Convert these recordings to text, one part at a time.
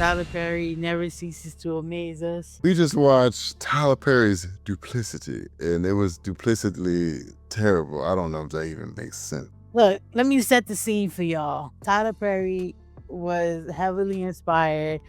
Tyler Perry never ceases to amaze us. We just watched Tyler Perry's Duplicity, and it was duplicitly terrible. I don't know if that even makes sense. Look, let me set the scene for y'all. Tyler Perry was heavily inspired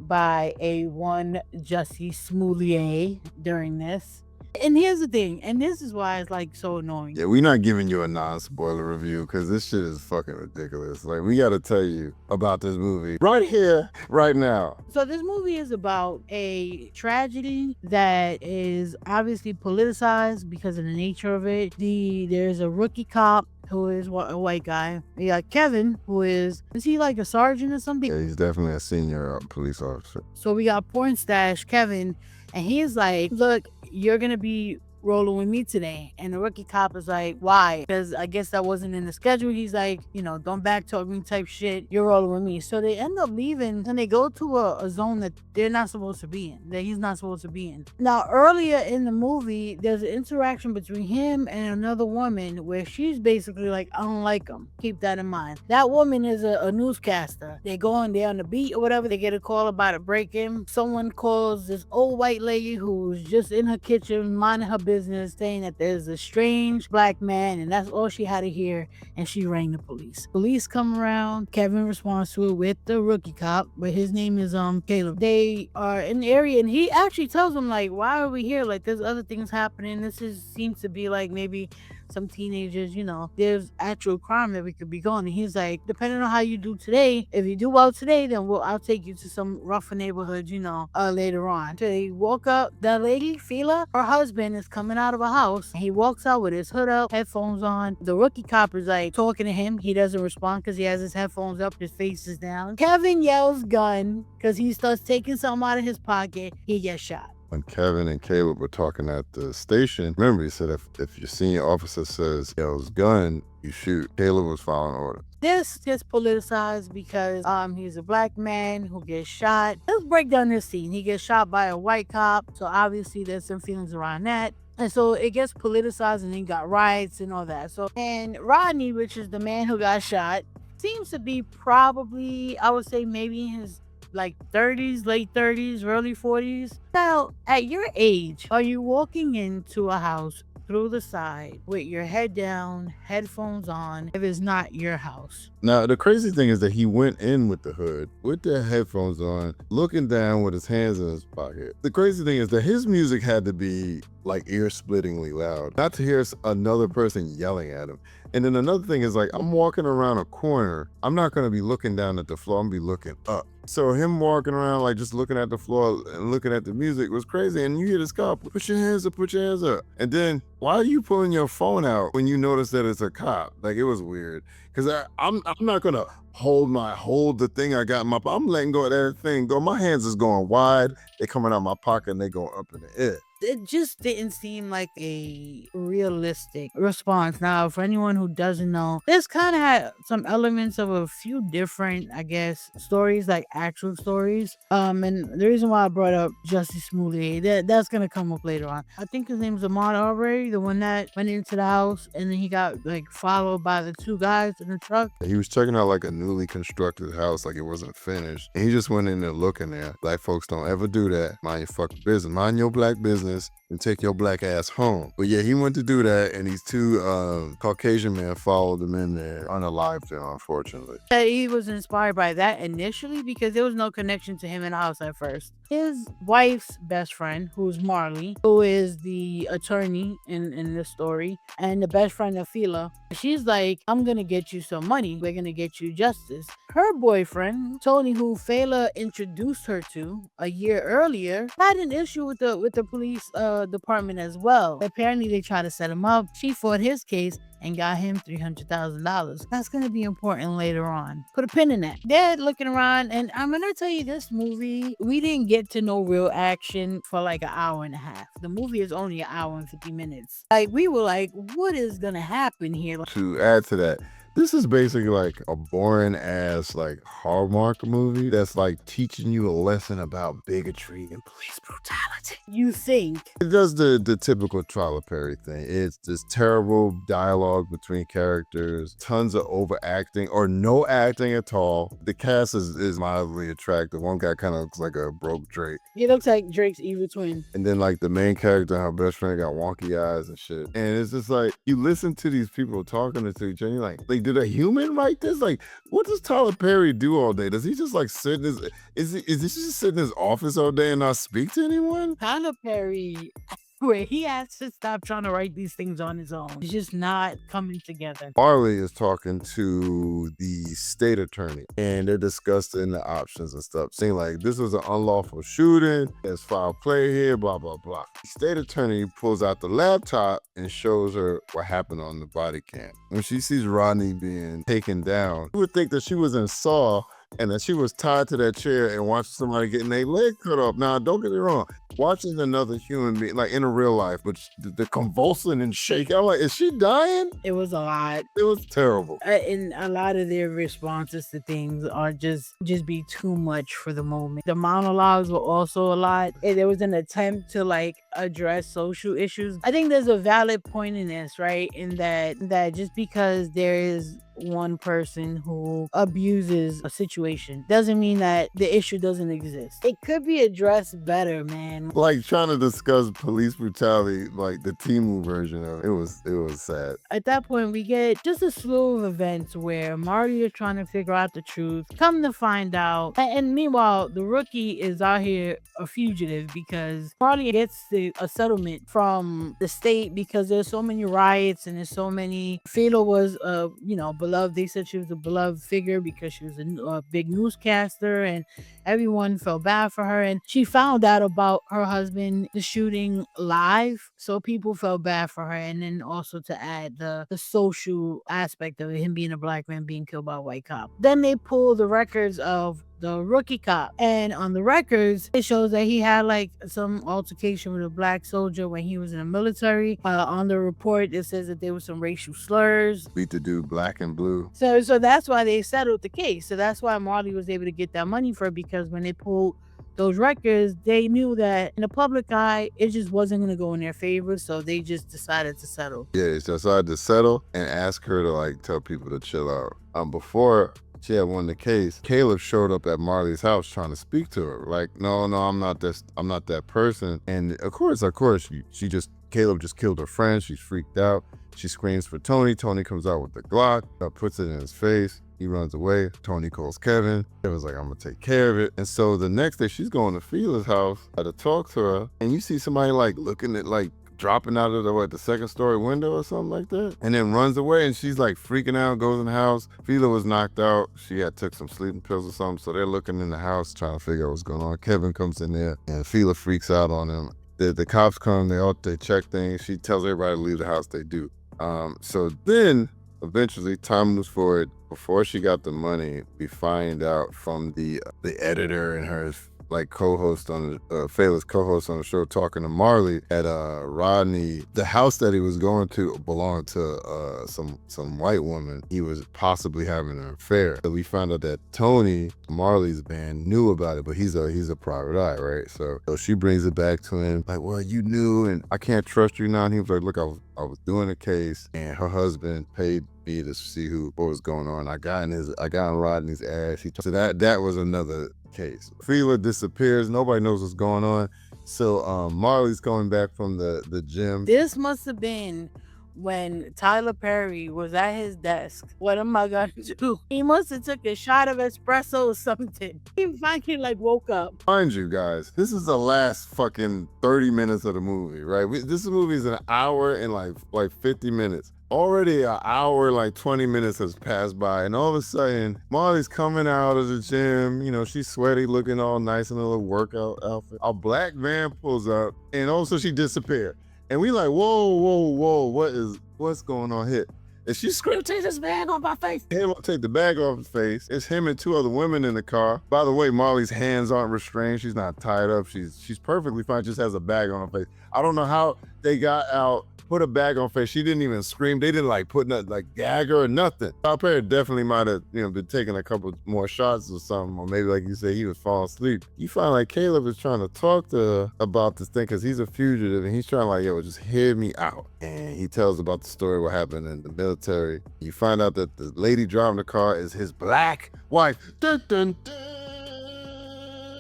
by a one Jussie Smollett during this. And here's the thing, and this is why it's like so annoying. Yeah, we're not giving you a non-spoiler review because this shit is fucking ridiculous. Like, we gotta tell you about this movie right here, right now. So this movie is about a tragedy that is obviously politicized because of the nature of it. There's a rookie cop who is a white guy. You got Kevin, who is he like a sergeant or something? Yeah, he's definitely a senior police officer. So we got porn stash Kevin, and he's like, look, you're gonna be rolling with me today. And the rookie cop is like, why? Because I guess that wasn't in the schedule. He's like, don't backtalk me type shit. You're rolling with me. So they end up leaving and they go to a zone that they're not supposed to be in, that he's not supposed to be in. Now, earlier in the movie, there's an interaction between him and another woman where she's basically like, I don't like him. Keep that in mind. That woman is a newscaster. They're on the beat or whatever. They get a call about a break-in. Someone calls this old white lady who's just in her kitchen minding her business, saying that there's a strange black man, and that's all she had to hear, and she rang the police. Police come around. Kevin responds to it with the rookie cop, but his name is Caleb. They are in the area, and he actually tells them, like, why are we here? Like, there's other things happening. Seems to be like maybe some teenagers, there's actual crime that we could be going. And he's like, depending on how you do today, if you do well today, then I'll take you to some rougher neighborhoods, later on. So they walk up, the lady, Fila, her husband is coming out of a house. He walks out with his hood up, headphones on. The rookie cop is like talking to him. He doesn't respond because he has his headphones up, his face is down. Kevin yells gun because he starts taking something out of his pocket. He gets shot. When Kevin and Caleb were talking at the station, remember he said if your senior officer yells gun, you shoot. Caleb was following orders. This gets politicized because he's a black man who gets shot. Let's break down this scene. He gets shot by a white cop, so obviously there's some feelings around that. And so it gets politicized, and then got riots and all that. And Rodney, which is the man who got shot, seems to be probably, I would say maybe in his like 30s, late 30s, early 40s. Now, at your age, are you walking into a house through the side with your head down, headphones on, if it's not your house? Now, the crazy thing is that he went in with the hood, with the headphones on, looking down with his hands in his pocket. The crazy thing is that his music had to be like ear-splittingly loud, not to hear another person yelling at him. And then another thing is, like, I'm walking around a corner. I'm not going to be looking down at the floor. I'm going to be looking up. So him walking around, like, just looking at the floor and looking at the music was crazy. And you hear this cop, put your hands up, put your hands up. And then why are you pulling your phone out when you notice that it's a cop? Like, it was weird. Because I'm not going to hold the thing I got in my pocket. I'm letting go of that thing. My hands is going wide. They're coming out my pocket and they going up in the air. It just didn't seem like a realistic response. Now, for anyone who doesn't know, this kind of had some elements of a few different, I guess, stories, like actual stories. And the reason why I brought up Jussie Smollett, that's gonna come up later on. I think his name's Ahmaud Arbery, the one that went into the house and then he got like followed by the two guys in the truck. He was checking out like a newly constructed house, like it wasn't finished. And he just went in there looking there. Black folks don't ever do that. Mind your fucking business. Mind your black business and take your black ass home. But yeah, he went to do that, and these two Caucasian men followed him in there, unalived him, unfortunately. He was inspired by that initially because there was no connection to him in the house at first. His wife's best friend, who's Marley, who is the attorney in this story, and the best friend of Fila, she's like, I'm gonna get you some money. We're gonna get you justice. Her boyfriend, Tony, who Fela introduced her to a year earlier, had an issue with the police department as well. Apparently, they tried to set him up. She fought his case and got him $300,000. That's going to be important later on. Put a pin in that. They're looking around, and I'm going to tell you, this movie, we didn't get to no real action for like an hour and a half. The movie is only an hour and 50 minutes. Like, we were like, what is going to happen here? To add to that, This is basically like a boring ass like Hallmark movie that's like teaching you a lesson about bigotry and police brutality. You think? It does the typical Tyler Perry thing. It's this terrible dialogue between characters, tons of overacting or no acting at all. The cast is mildly attractive. One guy kind of looks like a broke Drake. He looks like Drake's evil twin. And then like the main character and her best friend got wonky eyes and shit. And it's just like, you listen to these people talking to each other, and you're like, did a human write this? Like, what does Tyler Perry do all day? Does he just like sit in his, is he just sit in his office all day and not speak to anyone? Tyler Perry, where he has to stop trying to write these things on his own. It's just not coming together. Marley is talking to the state attorney and they're discussing the options and stuff, saying like, this was an unlawful shooting, there's foul play here, blah, blah, blah. The state attorney pulls out the laptop and shows her what happened on the body cam. When she sees Rodney being taken down, you would think that she was in Saw and that she was tied to that chair and watching somebody getting their leg cut off. Now, don't get me wrong, watching another human being, like in a real life, but the convulsing and shaking, I'm like, is she dying? It was a lot. It was terrible. And a lot of their responses to things are just be too much for the moment. The monologues were also a lot. And there was an attempt to like address social issues. I think there's a valid point in this, right? In that just because there is one person who abuses a situation doesn't mean that the issue doesn't exist. It could be addressed better, man. Like trying to discuss police brutality, like the Timu version of it was sad. At that point, we get just a slew of events where Marty is trying to figure out the truth, come to find out. And meanwhile, the rookie is out here a fugitive because Marty gets a settlement from the state because there's so many riots and there's so many. Philo was, beloved. They said she was a beloved figure because she was a big newscaster and everyone felt bad for her. And she found out about her husband, the shooting live. So people felt bad for her. And then also to add the social aspect of him being a black man being killed by a white cop. Then they pull the records of the rookie cop. And on the records, it shows that he had like some altercation with a black soldier when he was in the military. On the report, it says that there was some racial slurs. Beat the dude black and blue. So that's why they settled the case. So that's why Marty was able to get that money for it, because when they pulled those records, they knew that in the public eye, it just wasn't going to go in their favor. So they just decided to settle. Yeah, they decided to settle and ask her to like tell people to chill out. Before she had won the case, Caleb showed up at Marley's house trying to speak to her. Like, no, I'm not that person. And of course, Caleb just killed her friend. She's freaked out. She screams for Tony. Tony comes out with the Glock, puts it in his face. He runs away. Tony calls Kevin. Kevin's like, I'm gonna take care of it. And so the next day she's going to Fela's house to talk to her. And you see somebody like looking at like dropping out of the second story window or something like that, and then runs away, and she's like freaking out, goes in the house. Fela was knocked out. She had took some sleeping pills or something, so they're looking in the house trying to figure out what's going on. Kevin comes in there and Fela freaks out on him. The cops come, they check things. She tells everybody to leave the house. They do. So then eventually time moves forward. Before she got the money, we find out from the editor and her like co-host on Fela's co-host on the show talking to Marley at Rodney, the house that he was going to belonged to some white woman. He was possibly having an affair. So we found out that Tony, Marley's band, knew about it, but he's a private eye, right? So she brings it back to him like, well, you knew and I can't trust you now. And he was like, look, I was doing a case and her husband paid me to see what was going on. I got in Rodney's ass. So that was another case. Fela disappears. Nobody knows what's going on. So Marley's coming back from the gym. This must have been when Tyler Perry was at his desk. What am I gonna do? He must have took a shot of espresso or something. He finally like woke up. Mind you guys, this is the last fucking 30 minutes of the movie, right? This movie is an hour and like 50 minutes. Already an hour, like 20 minutes has passed by, and all of a sudden, Marley's coming out of the gym. You know, she's sweaty, looking all nice in a little workout outfit. A black van pulls up, and also she disappeared. And we like, whoa, what's going on here? And she screamed, take this bag off my face. Him take the bag off his face. It's him and two other women in the car. By the way, Marley's hands aren't restrained. She's not tied up. She's perfectly fine, just has a bag on her face. I don't know how they got out put a bag on her face. She didn't even scream. They didn't like put nothing, like gag her or nothing. Tyler Perry definitely might have, been taking a couple more shots or something, or maybe like you say, he was falling asleep. You find like Caleb is trying to talk to her about this thing because he's a fugitive and he's trying like, yo, just hear me out. And he tells about the story, what happened in the military. You find out that the lady driving the car is his black wife. Dun, dun, dun.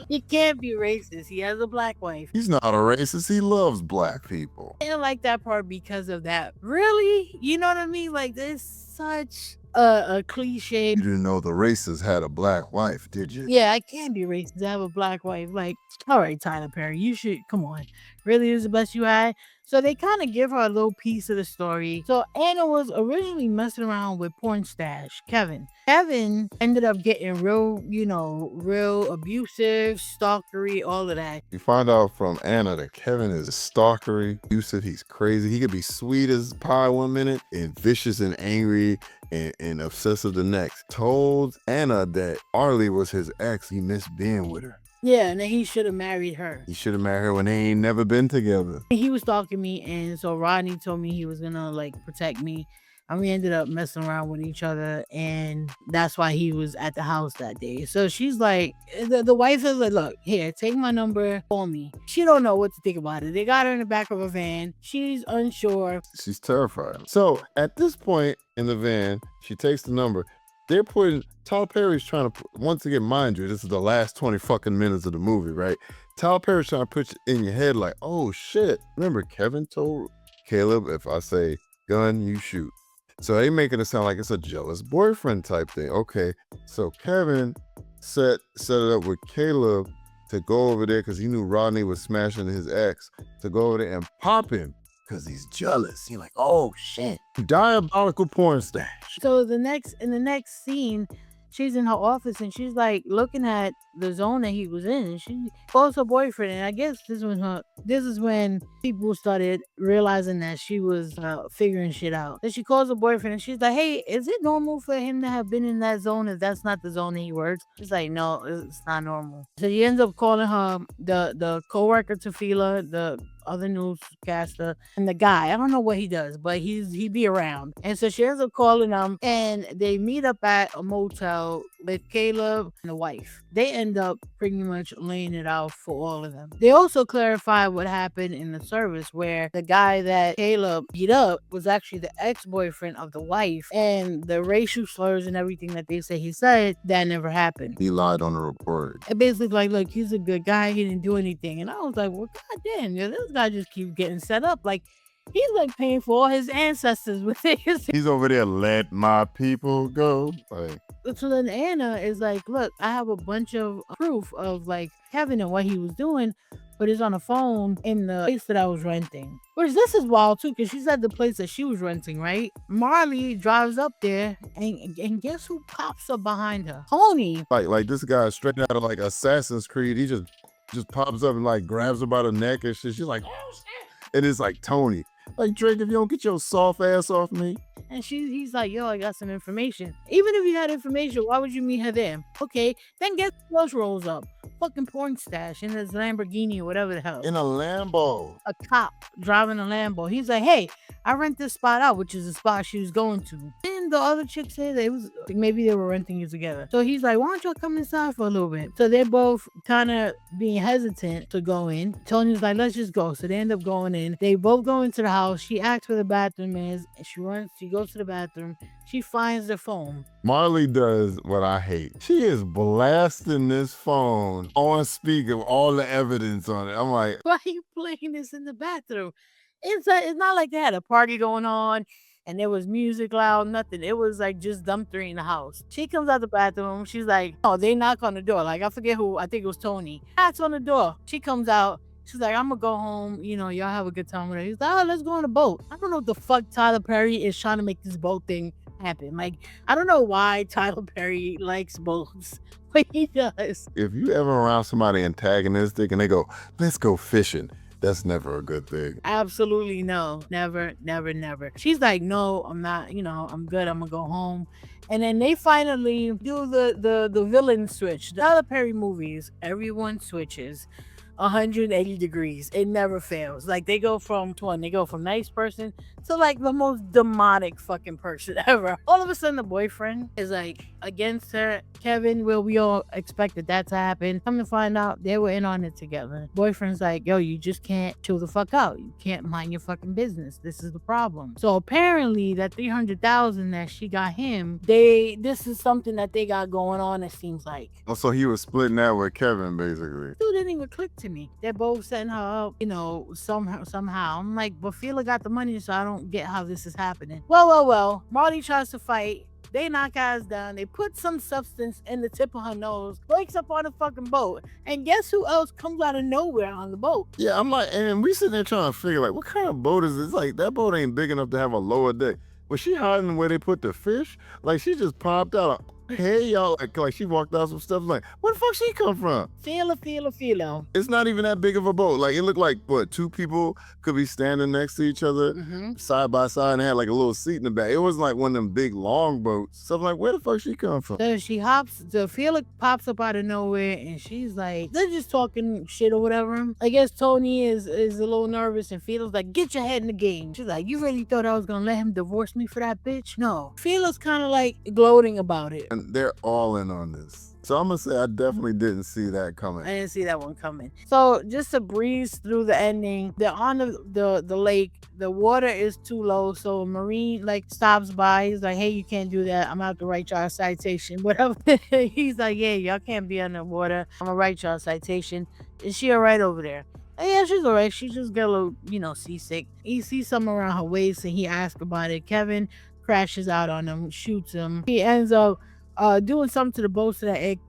He can't be racist. He has a black wife. He's not a racist. He loves black people. I didn't like that part because of that. Really? You know what I mean? Like, there's such a cliche. You didn't know the racist had a black wife, did you? Yeah, I can't be racist. I have a black wife. Like, all right, Tyler Perry, you should, come on. Really is the best you had? So they kind of give her a little piece of the story. So Anna was originally messing around with porn stash, Kevin. Kevin ended up getting real abusive, stalkery, all of that. You find out from Anna that Kevin is stalkery, abusive, he's crazy. He could be sweet as pie one minute and vicious and angry and obsessive the next. Told Anna that Arlie was his ex. He missed being with her. Yeah, and then he should have married her. He should have married her when they ain't never been together. He was stalking me, and so Rodney told me he was gonna like protect me. And we ended up messing around with each other, and that's why he was at the house that day. So she's like, the wife is like, look, here, take my number, call me. She don't know what to think about it. They got her in the back of a van. She's unsure. She's terrified. So at this point in the van, she takes the number. They're putting, Tyler Perry's trying to, once again, mind you, this is the last 20 fucking minutes of the movie, right? Tyler Perry's trying to put you in your head like, oh shit. Remember, Kevin told Caleb, if I say gun, you shoot. So they making it sound like it's a jealous boyfriend type thing. Okay, so Kevin set it up with Caleb to go over there because he knew Rodney was smashing his ex, to go over there and pop him because he's jealous. He's like, oh shit. Diabolical porn stash. So in the next scene, she's in her office and she's like looking at the zone that he was in, and she calls her boyfriend. And I guess this is when people started realizing that she was figuring shit out. Then she calls her boyfriend and she's like, hey, is it normal for him to have been in that zone if that's not the zone that he works? She's like, no, it's not normal. So he ends up calling her the co-worker Tefila, the other newscaster, and the guy. I don't know what he does, but he be around. And so she ends up calling him, and they meet up at a motel with Caleb and the wife. They end up pretty much laying it out for all of them. They also clarify what happened in the service, where the guy that Caleb beat up was actually the ex-boyfriend of the wife, and the racial slurs and everything that they say he said, that never happened. He lied on the report. It basically like, look, he's a good guy, he didn't do anything. And I was like, well, goddamn, this guy just keeps getting set up. Like, he's like paying for all his ancestors with his. He's over there, let my people go. Like, so then Anna is like, look, I have a bunch of proof of like Kevin and what he was doing, but it's on a phone in the place that I was renting. Which this is wild too, because she said the place that she was renting, right? Marley drives up there, and guess who pops up behind her? Tony. Like this guy straight out of like Assassin's Creed. He just pops up and like grabs her by the neck and shit. She's like, oh shit. And it's like, Tony, like, Drake, if you don't get your soft ass off me. And he's like, yo, I got some information. Even if you had information, why would you meet her there? Okay, then guess who else rolls up? Fucking porn stash in his Lamborghini or whatever the hell. In a Lambo. A cop driving a Lambo. He's like, hey, I rent this spot out, which is the spot she was going to. And the other chick said that it was, maybe they were renting it together. So he's like, why don't y'all come inside for a little bit? So they're both kind of being hesitant to go in. Tony's like, let's just go. So they end up going in. They both go into the house. She asks where the bathroom is. And she goes to the bathroom. She finds the phone. Marley does what I hate. She is blasting this phone on speaker with all the evidence on it. I'm like, why are you playing this in the bathroom? It's not like they had a party going on and there was music loud, nothing. It was like just them three in the house. She comes out the bathroom. She's like, oh, they knock on the door. Like, I forget who. I think it was Tony. Knocks on the door. She comes out. She's like, I'm gonna go home. You know, y'all have a good time with her. He's like, oh, let's go on a boat. I don't know what the fuck Tyler Perry is trying to make this boat thing happen. Like, I don't know why Tyler Perry likes boats, but he does. If you ever around somebody antagonistic and they go, let's go fishing, that's never a good thing. Absolutely no. Never, never, never. She's like, no, I'm not, I'm good. I'm gonna go home. And then they finally do the villain switch. The Tyler Perry movies, everyone switches. 180 degrees. It never fails. Like they go from nice person to like the most demonic fucking person ever. All of a sudden the boyfriend is like against her. Kevin, well, we all expected that to happen. Come to find out they were in on it together. Boyfriend's like, yo, you just can't chill the fuck out. You can't mind your fucking business. This is the problem. So apparently that 300,000 that she got him, this is something that they got going on, it seems like. Oh, so he was splitting that with Kevin, basically. Dude didn't even click to me. They're both setting her up, somehow. I'm like, but Fila got the money, so I don't get how this is happening. Well. Marty tries to fight. They knock ass down. They put some substance in the tip of her nose, breaks up on the fucking boat. And guess who else comes out of nowhere on the boat? Yeah, I'm like, and we sitting there trying to figure, like, what kind of boat is this? Like, that boat ain't big enough to have a lower deck. Was she hiding where they put the fish? Like, she just popped out. Hey, y'all. Like she walked out some stuff. Like, where the fuck she come from? Fila. It's not even that big of a boat. Like, it looked like, what, two people could be standing next to each other side by side and had like a little seat in the back. It wasn't like one of them big long boats. So I'm like, where the fuck she come from? So Fila pops up out of nowhere and she's like, they're just talking shit or whatever. I guess Tony is a little nervous and Fila's like, get your head in the game. She's like, you really thought I was gonna let him divorce me for that bitch? No. Fila's kind of like gloating about it. And they're all in on this. So I'm gonna say I definitely didn't see that coming. I didn't see that one coming. So just to breeze through the ending, they're on the lake. The water is too low, so a Marine like stops by. He's like, hey, you can't do that. I'm gonna have to write y'all a citation. Whatever. He's like, yeah, y'all can't be underwater. I'm gonna write y'all a citation. Is she alright over there? And yeah, she's alright. She just got a little, seasick. He sees something around her waist and he asks about it. Kevin crashes out on him, shoots him. He ends up doing something to the boat so that it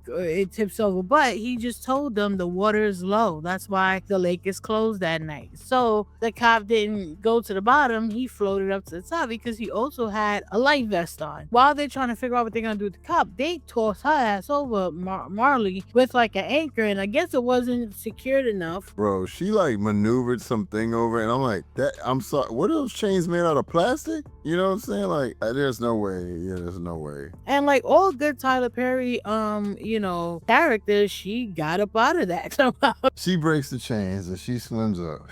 tips over. But he just told them the water is low. That's why the lake is closed that night. So the cop didn't go to the bottom. He floated up to the top because he also had a life vest on. While they're trying to figure out what they're going to do with the cop, they toss her ass over Marley with like an anchor. And I guess it wasn't secured enough. Bro, she like maneuvered something over and I'm like, I'm sorry, what are those chains made out of plastic? You know what I'm saying? Like, there's no way. Yeah, there's no way. And like all good Tyler Perry, characters, she got up out of that somehow. She breaks the chains and she swims up.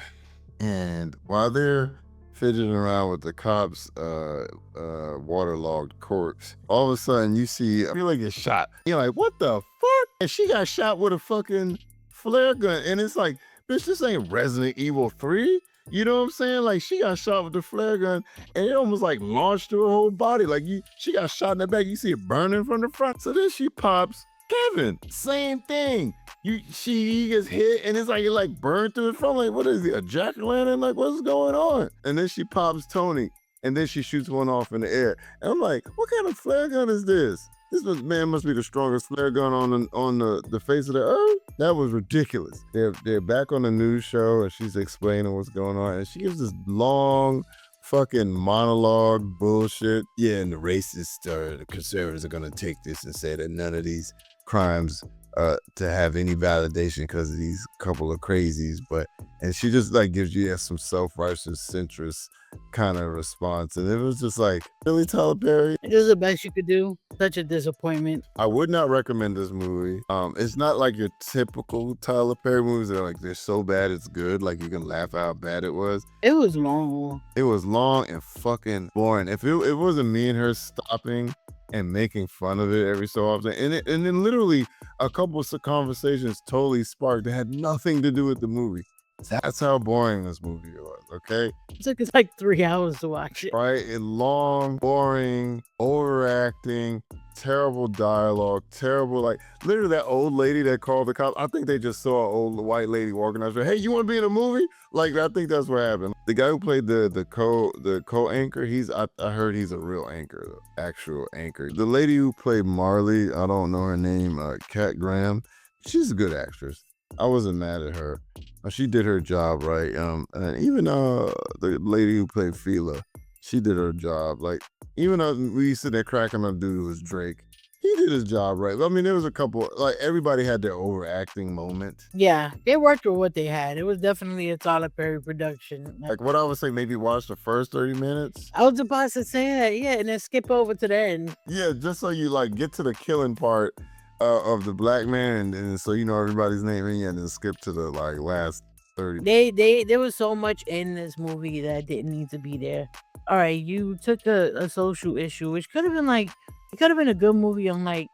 And while they're fidgeting around with the cops' waterlogged corpse, all of a sudden you see Fila get shot. You're like, what the fuck? And she got shot with a fucking flare gun. And it's like, bitch, this ain't Resident Evil 3. You know what I'm saying? Like, she got shot with the flare gun and it almost like launched through her whole body. Like, she got shot in the back. You see it burning from the front. So then she pops Kevin. Same thing. He gets hit and it's like, it like burned through the front. Like, what is it? A jack-o'-lantern? Like, what's going on? And then she pops Tony and then she shoots one off in the air. And I'm like, what kind of flare gun is this? This man must be the strongest flare gun on the face of the earth. That was ridiculous. They're back on the news show and she's explaining what's going on. And she gives this long fucking monologue bullshit. Yeah, and the racists or the conservatives are gonna take this and say that none of these crimes to have any validation because of these couple of crazies. And she just like gives you some self-righteous centrist kind of response. And it was just like, really, Tyler Perry? It was the best you could do. Such a disappointment. I would not recommend this movie. It's not like your typical Tyler Perry movies that are like, they're so bad it's good. Like you can laugh at how bad it was. It was long. It was long and fucking boring. If it wasn't me and her stopping and making fun of it every so often, and then literally a couple of conversations totally sparked that had nothing to do with the movie. That's how boring this movie was, okay? It took us like 3 hours to watch it. Right? And long, boring, overacting, terrible dialogue, terrible, like, literally that old lady that called the cops, I think they just saw an old white lady walking out, hey, you want to be in a movie? Like, I think that's what happened. The guy who played the co-anchor, I heard he's a real anchor, the actual anchor. The lady who played Marley, I don't know her name, Kat Graham, she's a good actress. I wasn't mad at her. She did her job right. And even the lady who played Fila, she did her job. Like, even though we sit there cracking up, dude was Drake, he did his job right. I mean, there was a couple, like everybody had their overacting moment. Yeah, they worked with what they had. It was definitely a Tyler Perry production. Like what I would say, maybe watch the first 30 minutes. I was about to say that, yeah, and then skip over to the end. Yeah, just so you like get to the killing part. of the black man, and so you know everybody's name, and then skip to the like last 30. There was so much in this movie that didn't need to be there. All right, you took a social issue, which could have been like, it could have been a good movie on like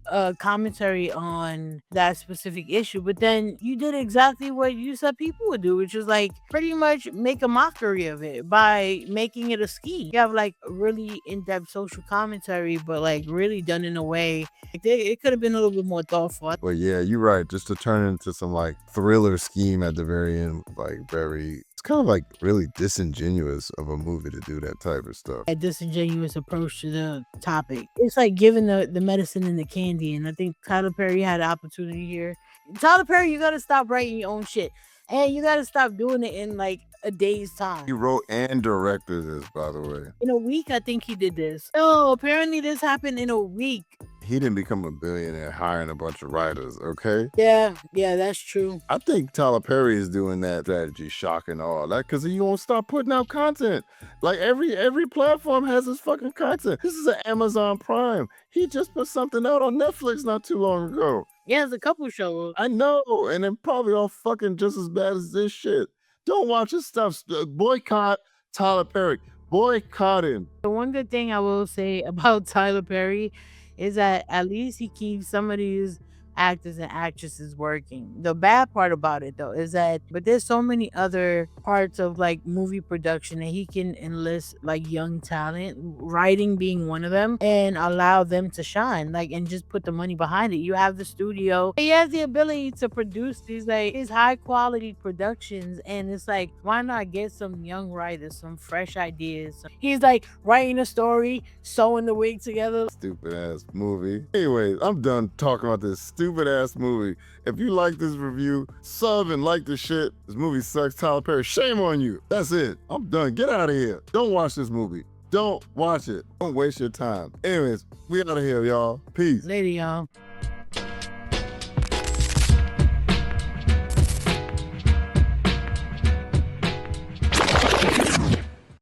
a commentary on that specific issue, but then you did exactly what you said people would do, which is like pretty much make a mockery of it by making it a ski. You have like a really in-depth social commentary, but like really done in a way like it could have been a little bit more thoughtful. But yeah, you're right. Just to turn it into some like thriller scheme at the very end, like it's kind of like really disingenuous of a movie to do that type of stuff. A disingenuous approach to the topic. It's like giving the medicine and the candy, and I think Tyler Perry had an opportunity here. Tyler Perry, you gotta stop writing your own shit, and you gotta stop doing it in like a day's time. He wrote and directed this, by the way. In a week, I think he did this. No, apparently this happened in a week. He didn't become a billionaire hiring a bunch of writers, okay? Yeah, that's true. I think Tyler Perry is doing that strategy, shocking all that, because he won't stop putting out content. Like every platform has his fucking content. This is an Amazon Prime. He just put something out on Netflix not too long ago. Yeah, there's a couple shows. I know, and they're probably all fucking just as bad as this shit. Don't watch his stuff. Boycott Tyler Perry. Boycott him. The one good thing I will say about Tyler Perry is that at least he keeps some of these actors and actresses working. The bad part about it though is that, but there's so many other parts of like movie production that he can enlist like young talent, writing being one of them, and allow them to shine, like, and just put the money behind it. You have the studio, he has the ability to produce these like his high quality productions, and it's like, why not get some young writers, some fresh ideas? He's like writing a story, sewing the wig together. Stupid ass movie. Anyways, I'm done talking about this stupid ass movie. If you like this review, sub and like the shit. This movie sucks. Tyler Perry, shame on you. That's it. I'm done. Get out of here. Don't watch this movie. Don't watch it. Don't waste your time. Anyways, we out of here, y'all. Peace. Later, y'all.